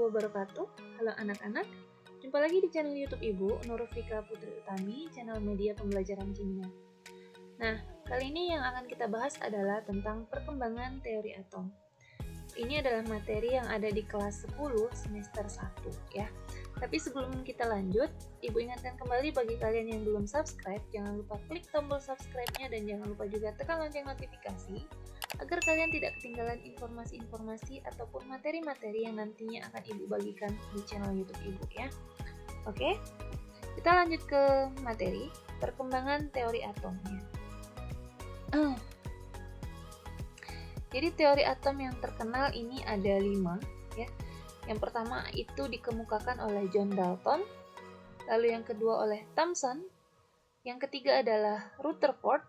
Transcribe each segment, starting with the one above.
wabarakatuh. Halo anak-anak, jumpa lagi di channel YouTube Ibu, Nurufika Putri Utami, channel media pembelajaran kimia. Nah, kali ini yang akan kita bahas adalah tentang perkembangan teori atom. Ini adalah materi yang ada di kelas 10 semester 1 ya. Tapi sebelum kita lanjut, Ibu ingatkan kembali bagi kalian yang belum subscribe, jangan lupa klik tombol subscribe-nya dan jangan lupa juga tekan lonceng notifikasi agar kalian tidak ketinggalan informasi-informasi ataupun materi-materi yang nantinya akan Ibu bagikan di channel YouTube Ibu ya. Oke, kita lanjut ke materi perkembangan teori atomnya. Jadi teori atom yang terkenal ini ada 5 ya. Yang pertama itu dikemukakan oleh John Dalton, lalu yang kedua oleh Thomson, yang ketiga adalah Rutherford,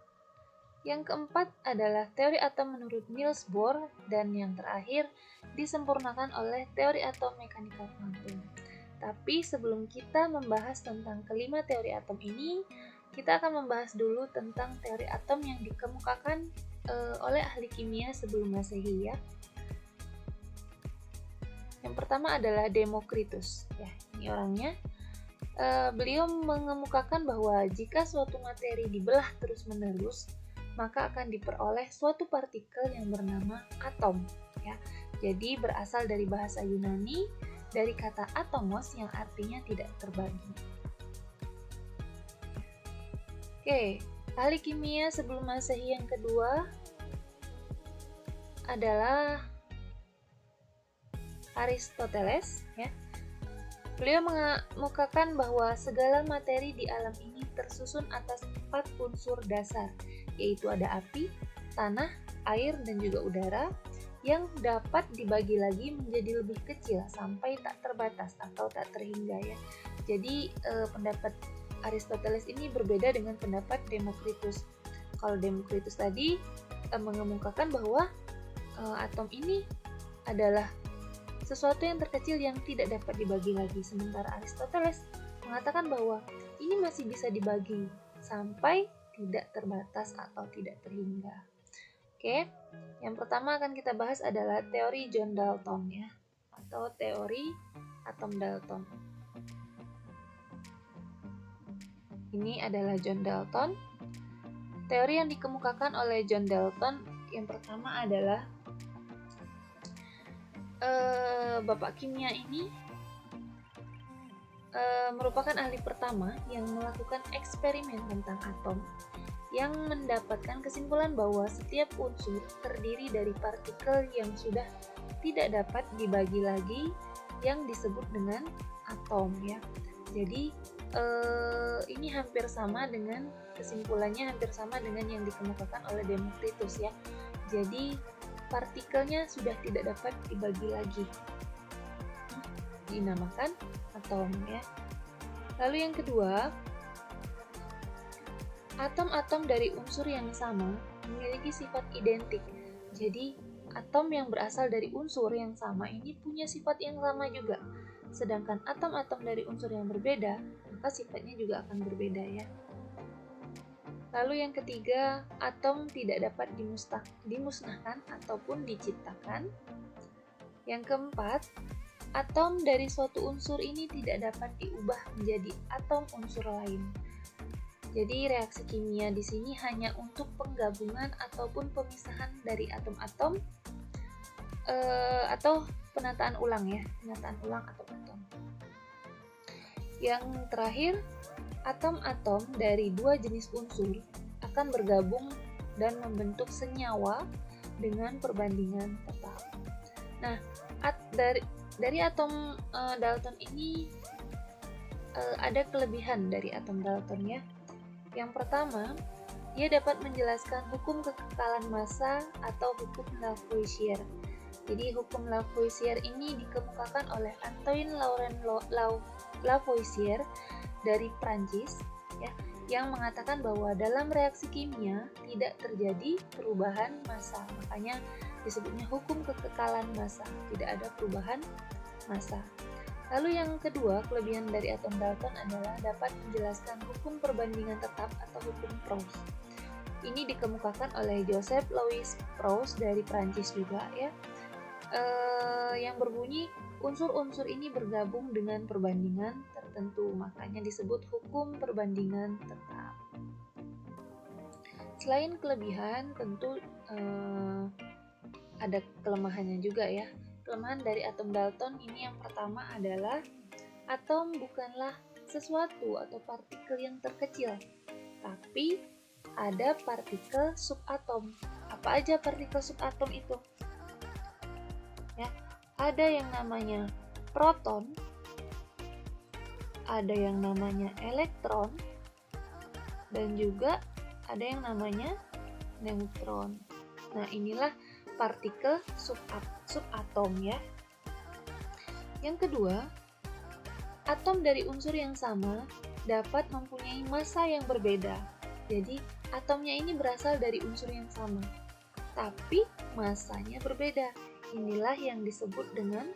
yang keempat adalah teori atom menurut Niels Bohr, dan yang terakhir disempurnakan oleh teori atom mekanika kuantum. Tapi sebelum kita membahas tentang kelima teori atom ini, kita akan membahas dulu tentang teori atom yang dikemukakan oleh ahli kimia sebelum Masehi ya. Yang pertama adalah Democritus ya, ini orangnya. Beliau mengemukakan bahwa jika suatu materi dibelah terus-menerus, maka akan diperoleh suatu partikel yang bernama atom ya. Jadi berasal dari bahasa Yunani dari kata atomos yang artinya tidak terbagi. Oke, ahli kimia sebelum Masehi yang kedua adalah Aristoteles ya. Beliau mengemukakan bahwa segala materi di alam ini tersusun atas 4 unsur dasar, yaitu ada api, tanah, air, dan juga udara, yang dapat dibagi lagi menjadi lebih kecil sampai tak terbatas atau tak terhingga ya. Jadi pendapat Aristoteles ini berbeda dengan pendapat Democritus. Kalau Democritus tadi mengemukakan bahwa atom ini adalah sesuatu yang terkecil yang tidak dapat dibagi lagi, sementara Aristoteles mengatakan bahwa ini masih bisa dibagi sampai tidak terbatas atau tidak terhingga. Oke, yang pertama akan kita bahas adalah teori John Dalton ya, atau teori atom Dalton. Ini adalah John Dalton. Teori yang dikemukakan oleh John Dalton yang pertama adalah Bapak kimia ini merupakan ahli pertama yang melakukan eksperimen tentang atom yang mendapatkan kesimpulan bahwa setiap unsur terdiri dari partikel yang sudah tidak dapat dibagi lagi yang disebut dengan atom ya. Jadi ini hampir sama dengan kesimpulannya hampir sama dengan yang dikemukakan oleh Democritus ya. Jadi partikelnya sudah tidak dapat dibagi lagi, dinamakan atom ya. Lalu yang kedua, atom-atom dari unsur yang sama memiliki sifat identik. Jadi atom yang berasal dari unsur yang sama ini punya sifat yang sama juga. Sedangkan atom-atom dari unsur yang berbeda, maka sifatnya juga akan berbeda ya. Lalu yang ketiga, atom tidak dapat dimusnahkan ataupun diciptakan. Yang keempat, atom dari suatu unsur ini tidak dapat diubah menjadi atom unsur lain. Jadi reaksi kimia di sini hanya untuk penggabungan ataupun pemisahan dari atom-atom atau penataan ulang ya, penataan ulang atom-atom. Yang terakhir, atom-atom dari 2 jenis unsur akan bergabung dan membentuk senyawa dengan perbandingan tetap. Nah, dari atom Dalton ini ada kelebihan dari atom Dalton ya. Yang pertama, dia dapat menjelaskan hukum kekekalan massa atau hukum Lavoisier. Jadi hukum Lavoisier ini dikemukakan oleh Antoine Laurent Lavoisier dari Prancis ya, yang mengatakan bahwa dalam reaksi kimia tidak terjadi perubahan massa. Makanya disebutnya hukum kekekalan massa, tidak ada perubahan massa. Lalu yang kedua, kelebihan dari atom Dalton adalah dapat menjelaskan hukum perbandingan tetap atau hukum Proust. Ini dikemukakan oleh Joseph Louis Proust dari Prancis juga ya. Yang berbunyi unsur-unsur ini bergabung dengan perbandingan tertentu, makanya disebut hukum perbandingan tetap. Selain kelebihan, tentu ada kelemahannya juga ya. Kelemahan dari atom Dalton ini yang pertama adalah atom bukanlah sesuatu atau partikel yang terkecil, tapi ada partikel subatom. Apa aja partikel subatom itu? Ya, ada yang namanya proton, ada yang namanya elektron, dan juga ada yang namanya neutron. Nah, inilah partikel subatom ya. Yang kedua, atom dari unsur yang sama dapat mempunyai massa yang berbeda. Jadi, atomnya ini berasal dari unsur yang sama, tapi massanya berbeda. Inilah yang disebut dengan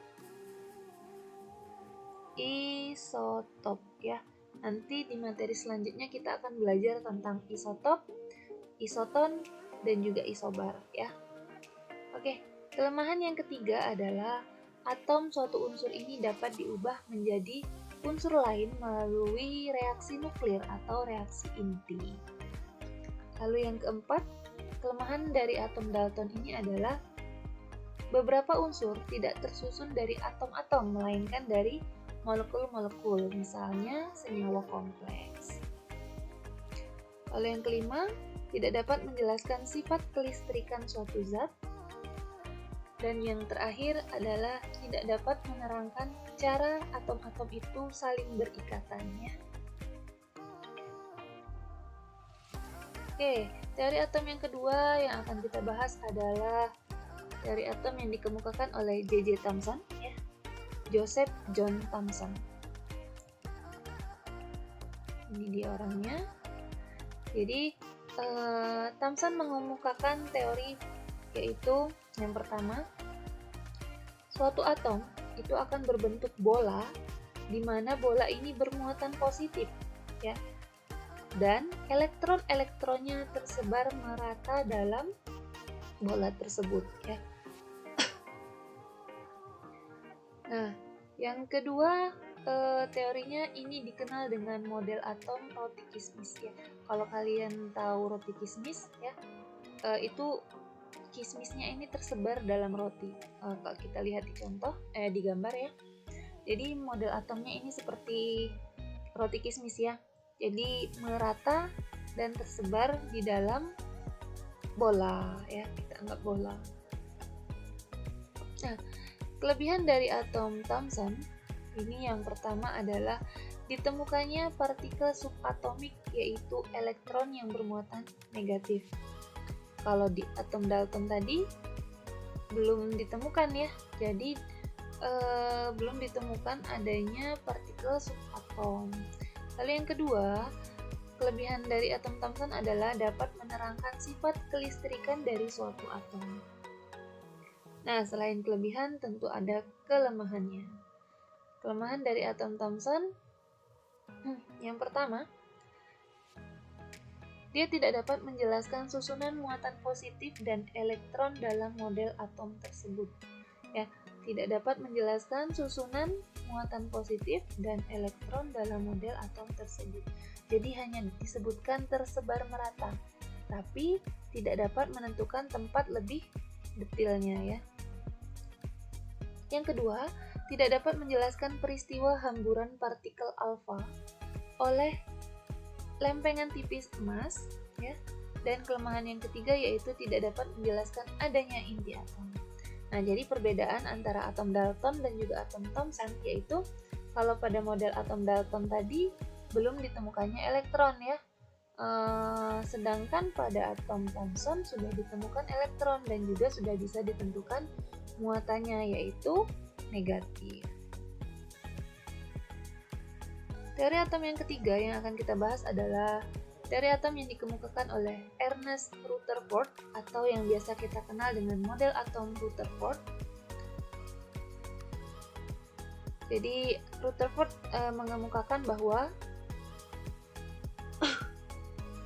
isotop ya. Nanti di materi selanjutnya kita akan belajar tentang isotop, isoton, dan juga isobar ya. Oke, kelemahan yang ketiga adalah atom suatu unsur ini dapat diubah menjadi unsur lain melalui reaksi nuklir atau reaksi inti. Lalu yang keempat, kelemahan dari atom Dalton ini adalah beberapa unsur tidak tersusun dari atom-atom, melainkan dari molekul-molekul, misalnya senyawa kompleks. Lalu yang kelima, tidak dapat menjelaskan sifat kelistrikan suatu zat. Dan yang terakhir adalah tidak dapat menerangkan cara atom-atom itu saling berikatannya. Oke, teori atom yang kedua yang akan kita bahas adalah teori atom yang dikemukakan oleh J.J. Thomson ya. Joseph John Thomson. Ini dia orangnya. Jadi Thomson mengemukakan teori yaitu yang pertama, suatu atom itu akan berbentuk bola di mana bola ini bermuatan positif ya. Dan elektron-elektronnya tersebar merata dalam bola tersebut ya. Nah, yang kedua teorinya ini dikenal dengan model atom roti kismis ya. Kalau kalian tahu roti kismis ya, itu kismisnya ini tersebar dalam roti. Kalau kita lihat di contoh, di gambar ya. Jadi model atomnya ini seperti roti kismis ya. Jadi merata dan tersebar di dalam bola ya, kita anggap bola. Nah, kelebihan dari atom Thomson ini yang pertama adalah ditemukannya partikel subatomik yaitu elektron yang bermuatan negatif. Kalau di atom Dalton tadi belum ditemukan ya, jadi belum ditemukan adanya partikel subatom. Lalu yang kedua, kelebihan dari atom Thomson adalah dapat menerangkan sifat kelistrikan dari suatu atom. Nah, selain kelebihan tentu ada kelemahannya. Kelemahan dari atom Thomson, yang pertama, dia tidak dapat menjelaskan susunan muatan positif dan elektron dalam model atom tersebut. Ya, tidak dapat menjelaskan susunan muatan positif dan elektron dalam model atom tersebut. Jadi hanya disebutkan tersebar merata, tapi tidak dapat menentukan tempat lebih detailnya ya. Yang kedua, tidak dapat menjelaskan peristiwa hamburan partikel alfa oleh lempengan tipis emas ya. Dan kelemahan yang ketiga yaitu tidak dapat menjelaskan adanya inti atom. Nah, jadi perbedaan antara atom Dalton dan juga atom Thomson yaitu kalau pada model atom Dalton tadi belum ditemukannya elektron ya. Sedangkan pada atom Thomson sudah ditemukan elektron dan juga sudah bisa ditentukan muatannya yaitu negatif. Teori atom yang ketiga yang akan kita bahas adalah teori atom yang dikemukakan oleh Ernest Rutherford atau yang biasa kita kenal dengan model atom Rutherford. Jadi Rutherford mengemukakan bahwa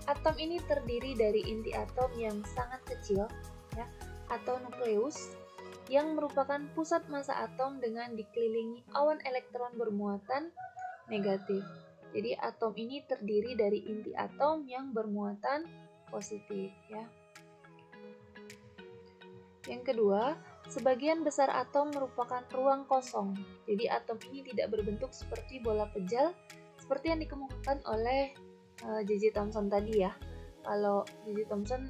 atom ini terdiri dari inti atom yang sangat kecil ya, atau nukleus yang merupakan pusat massa atom dengan dikelilingi awan elektron bermuatan negatif. Jadi atom ini terdiri dari inti atom yang bermuatan positif ya. Yang kedua, sebagian besar atom merupakan ruang kosong. Jadi atom ini tidak berbentuk seperti bola pejal seperti yang dikemukakan oleh J.J. Thomson tadi ya. Kalau J.J. Thomson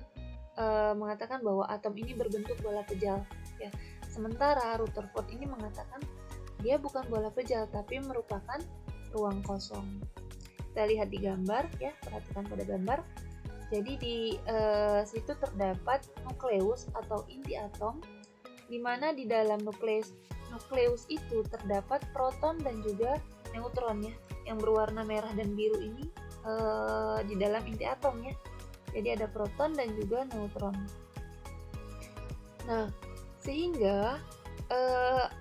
mengatakan bahwa atom ini berbentuk bola pejal ya. Sementara Rutherford ini mengatakan dia bukan bola pejal tapi merupakan ruang kosong. Kita lihat di gambar ya, perhatikan pada gambar. Jadi di situ terdapat nukleus atau inti atom, di mana di dalam nukleus itu terdapat proton dan juga neutron ya, yang berwarna merah dan biru ini di dalam inti atom ya. Jadi ada proton dan juga neutron. Nah, sehingga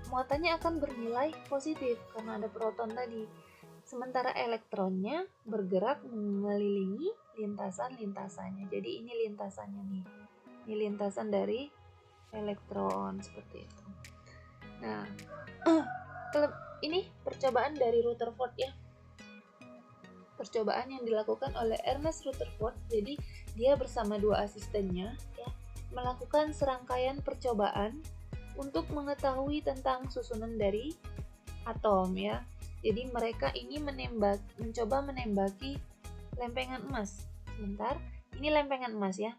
muatannya akan bernilai positif karena ada proton tadi. Sementara elektronnya bergerak mengelilingi lintasan-lintasannya. Jadi ini lintasannya nih. Ini lintasan dari elektron seperti itu. Nah, ini percobaan dari Rutherford ya. Percobaan yang dilakukan oleh Ernest Rutherford. Jadi dia bersama dua asistennya ya, melakukan serangkaian percobaan untuk mengetahui tentang susunan dari atom ya. Jadi mereka ini mencoba menembaki lempengan emas. Sebentar, ini lempengan emas ya.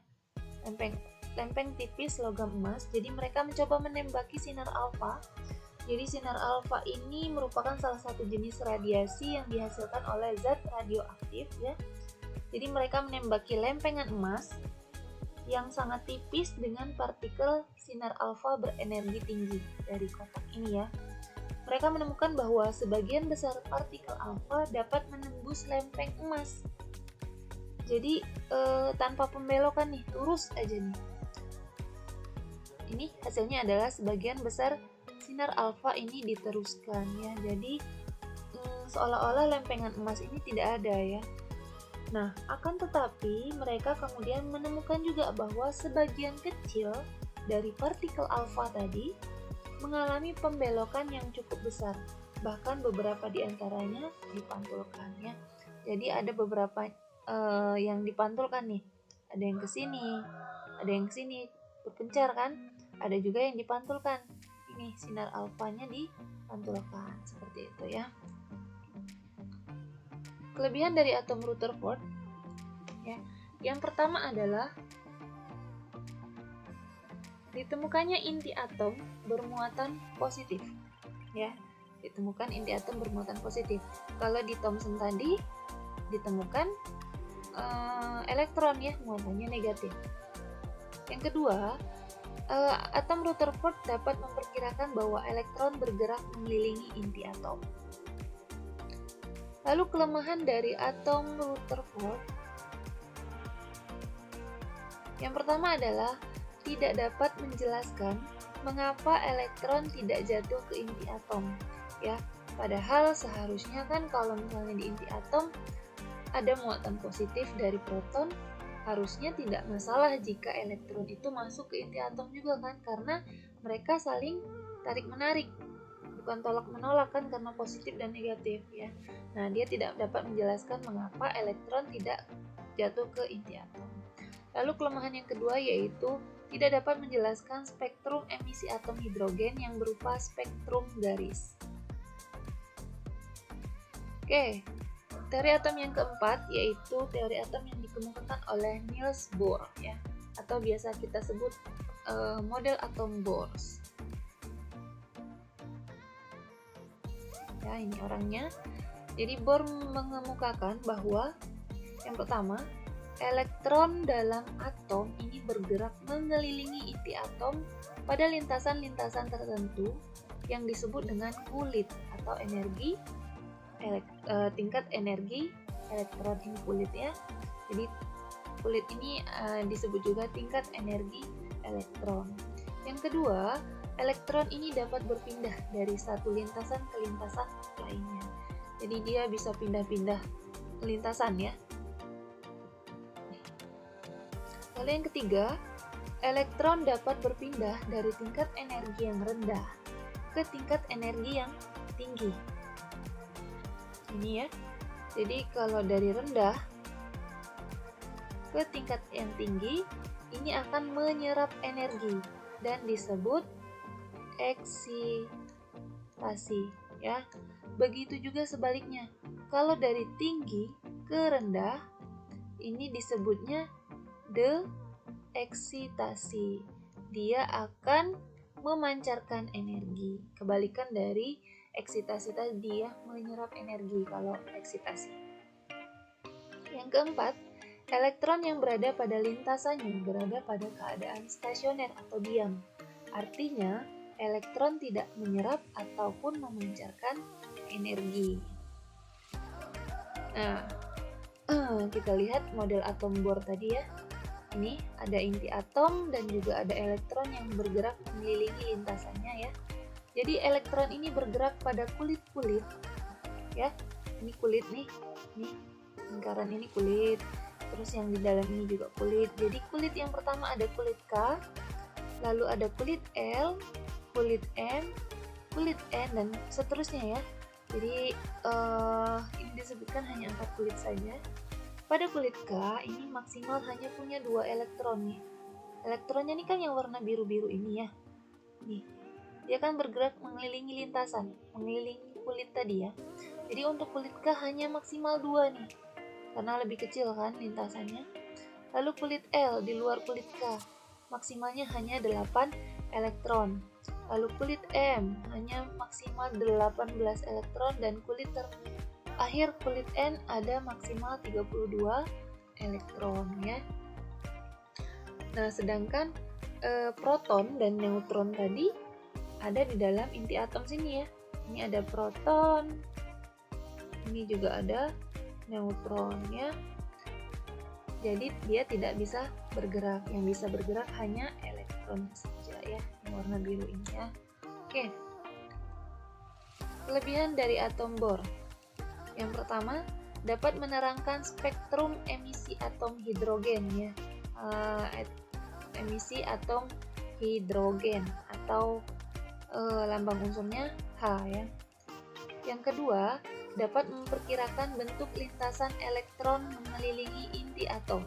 Lempeng tipis logam emas. Jadi mereka mencoba menembaki sinar alfa. Jadi sinar alfa ini merupakan salah satu jenis radiasi yang dihasilkan oleh zat radioaktif ya. Jadi mereka menembaki lempengan emas yang sangat tipis dengan partikel sinar alfa berenergi tinggi dari kotak ini ya. Mereka menemukan bahwa sebagian besar partikel alfa dapat menembus lempeng emas. Jadi tanpa pembelokan nih, lurus aja nih. Ini hasilnya adalah sebagian besar sinar alfa ini diteruskan ya. Jadi seolah-olah lempengan emas ini tidak ada ya. Nah, akan tetapi mereka kemudian menemukan juga bahwa sebagian kecil dari partikel alfa tadi mengalami pembelokan yang cukup besar, bahkan beberapa di antaranya dipantulkan ya. Jadi ada beberapa yang dipantulkan nih, ada yang ke sini, ada yang ke sini, berpencar kan? Ada juga yang dipantulkan. Ini sinar alfanya dipantulkan seperti itu ya. Kelebihan dari atom Rutherford ya. Yang pertama adalah ditemukannya inti atom bermuatan positif ya. Ditemukan inti atom bermuatan positif. Kalau di Thomson tadi ditemukan elektron ya, muatannya negatif. Yang kedua, atom Rutherford dapat memperkirakan bahwa elektron bergerak mengelilingi inti atom. Lalu kelemahan dari atom Rutherford yang pertama adalah tidak dapat menjelaskan mengapa elektron tidak jatuh ke inti atom ya. Padahal seharusnya kan kalau misalnya di inti atom ada muatan positif dari proton, harusnya tidak masalah jika elektron itu masuk ke inti atom juga kan, karena mereka saling tarik menarik, bukan tolak menolak kan, karena positif dan negatif ya. Nah, dia tidak dapat menjelaskan mengapa elektron tidak jatuh ke inti atom. Lalu kelemahan yang kedua yaitu tidak dapat menjelaskan spektrum emisi atom hidrogen yang berupa spektrum garis. Oke, teori atom yang keempat yaitu teori atom yang dikemukakan oleh Niels Bohr ya, atau biasa kita sebut model atom Bohr. Ya, ini orangnya. Jadi Bohr mengemukakan bahwa yang pertama, elektron dalam atom ini bergerak mengelilingi inti atom pada lintasan-lintasan tertentu yang disebut dengan kulit atau energi tingkat energi elektron ini kulit ya. Jadi kulit ini disebut juga tingkat energi elektron. Yang kedua, elektron ini dapat berpindah dari satu lintasan ke lintasan lainnya. Jadi dia bisa pindah-pindah lintasan ya. Lalu yang ketiga, elektron dapat berpindah dari tingkat energi yang rendah ke tingkat energi yang tinggi. Ini ya. Jadi kalau dari rendah ke tingkat yang tinggi, ini akan menyerap energi dan disebut eksitasi ya. Begitu juga sebaliknya. Kalau dari tinggi ke rendah, ini disebutnya deeksitasi. Dia akan memancarkan energi. Kebalikan dari eksitasi tadi, dia menyerap energi kalau eksitasi. Yang keempat, elektron yang berada pada lintasannya berada pada keadaan stasioner atau diam. Artinya, elektron tidak menyerap ataupun memancarkan energi. Nah, kita lihat model atom Bohr tadi ya. Ini ada inti atom dan juga ada elektron yang bergerak mengelilingi lintasannya ya. Jadi elektron ini bergerak pada kulit-kulit ya. Ini kulit nih. Nih, lingkaran ini kulit. Terus yang di dalam ini juga kulit. Jadi kulit yang pertama ada kulit K, lalu ada kulit L, kulit M, kulit N dan seterusnya ya. Jadi ini disebutkan hanya 4 kulit saja. Pada kulit K ini maksimal hanya punya 2 elektron nih. Elektronnya ini kan yang warna biru-biru ini ya. Nih, dia kan bergerak mengelilingi lintasan, mengelilingi kulit tadi ya. Jadi untuk kulit K hanya maksimal 2 nih, karena lebih kecil kan lintasannya. Lalu kulit L di luar kulit K, maksimalnya hanya 8 elektron. Lalu kulit M hanya maksimal 18 elektron dan kulit terakhir kulit N ada maksimal 32 elektron ya. Nah, sedangkan proton dan neutron tadi ada di dalam inti atom sini ya. Ini ada proton, ini juga ada neutron ya. Jadi dia tidak bisa bergerak. Yang bisa bergerak hanya elektron saja ya, yang warna biru ini ya. Oke. Kelebihan dari atom Bohr. Yang pertama, dapat menerangkan spektrum emisi atom hidrogen ya. Emisi atom hidrogen atau lambang unsurnya H ya. Yang kedua, dapat memperkirakan bentuk lintasan elektron mengelilingi inti atom.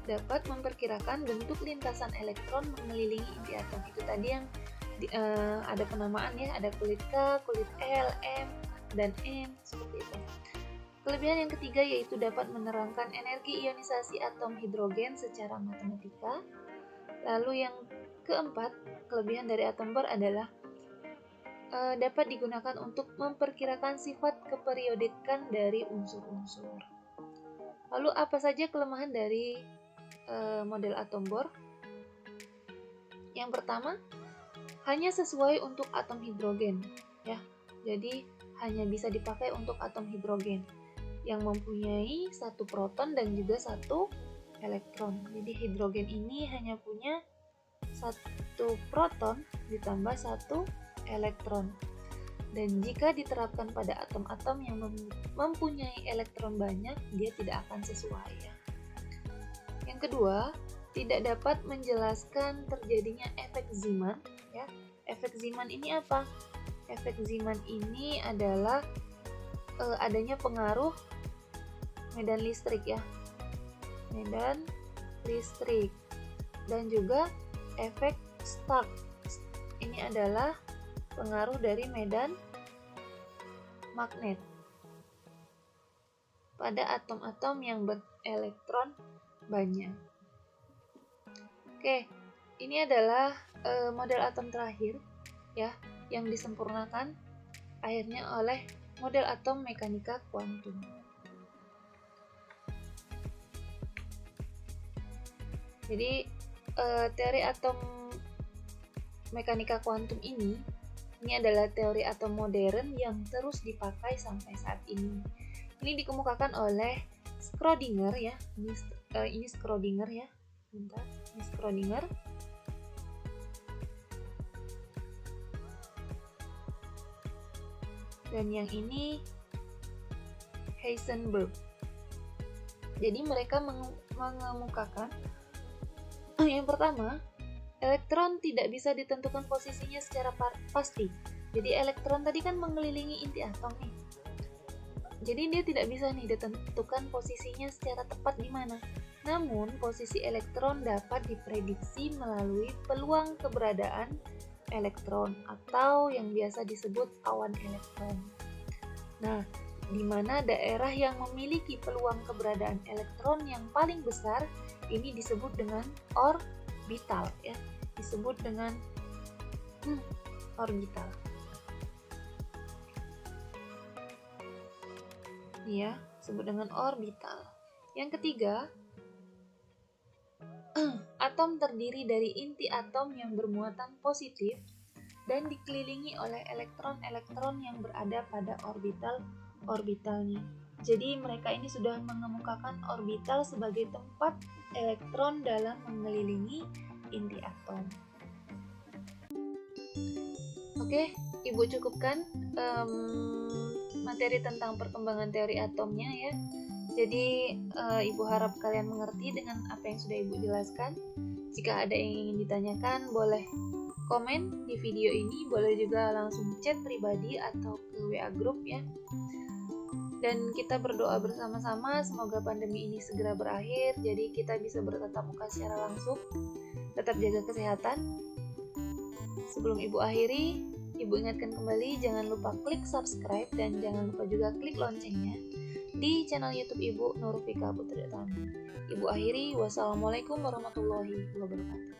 Dapat memperkirakan bentuk lintasan elektron mengelilingi inti atom. Itu tadi yang ada penamaan ya, ada kulit K, kulit L, M, dan N, seperti itu. Kelebihan yang ketiga yaitu dapat menerangkan energi ionisasi atom hidrogen secara matematika. Lalu yang keempat, kelebihan dari atom Bohr adalah dapat digunakan untuk memperkirakan sifat keperiodikan dari unsur-unsur. Lalu apa saja kelemahan dari model atom Bohr? Yang pertama, hanya sesuai untuk atom hidrogen ya. Jadi hanya bisa dipakai untuk atom hidrogen yang mempunyai 1 proton dan juga 1 elektron. Jadi hidrogen ini hanya punya 1 proton ditambah 1 elektron. Dan jika diterapkan pada atom-atom yang mempunyai elektron banyak, dia tidak akan sesuai ya. Yang kedua, tidak dapat menjelaskan terjadinya efek Zeeman ya. Efek Zeeman ini apa? Efek Zeeman ini adalah adanya pengaruh medan listrik ya. Medan listrik dan juga efek Stark. Ini adalah pengaruh dari medan magnet pada atom-atom yang berelektron banyak. Oke, ini adalah model atom terakhir ya yang disempurnakan akhirnya oleh model atom mekanika kuantum. Jadi teori atom mekanika kuantum ini adalah teori atom modern yang terus dipakai sampai saat ini. Ini dikemukakan oleh Schrödinger ya. Ini Schrödinger ya. Bentar, ini Schrödinger. Dan yang ini Heisenberg. Jadi mereka mengemukakan Yang pertama, elektron tidak bisa ditentukan posisinya secara pasti. Jadi elektron tadi kan mengelilingi inti atom nih. Jadi dia tidak bisa nih ditentukan posisinya secara tepat di mana. Namun, posisi elektron dapat diprediksi melalui peluang keberadaan elektron atau yang biasa disebut awan elektron. Nah, di mana daerah yang memiliki peluang keberadaan elektron yang paling besar ini disebut dengan orbital ya. Disebut dengan orbital. Ya, disebut dengan orbital. Yang ketiga, atom terdiri dari inti atom yang bermuatan positif dan dikelilingi oleh elektron-elektron yang berada pada orbitalnya. Jadi mereka ini sudah mengemukakan orbital sebagai tempat elektron dalam mengelilingi inti atom. Oke, Ibu cukupkan materi tentang perkembangan teori atomnya ya. Jadi Ibu harap kalian mengerti dengan apa yang sudah Ibu jelaskan. Jika ada yang ingin ditanyakan, boleh komen di video ini, boleh juga langsung chat pribadi atau ke WA group ya. Dan kita berdoa bersama-sama semoga pandemi ini segera berakhir, jadi kita bisa bertatap muka secara langsung. Tetap jaga kesehatan. Sebelum Ibu akhiri, Ibu ingatkan kembali jangan lupa klik subscribe dan jangan lupa juga klik loncengnya di channel YouTube Ibu Nurfika Putri Utami. Ibu akhiri, wassalamualaikum warahmatullahi wabarakatuh.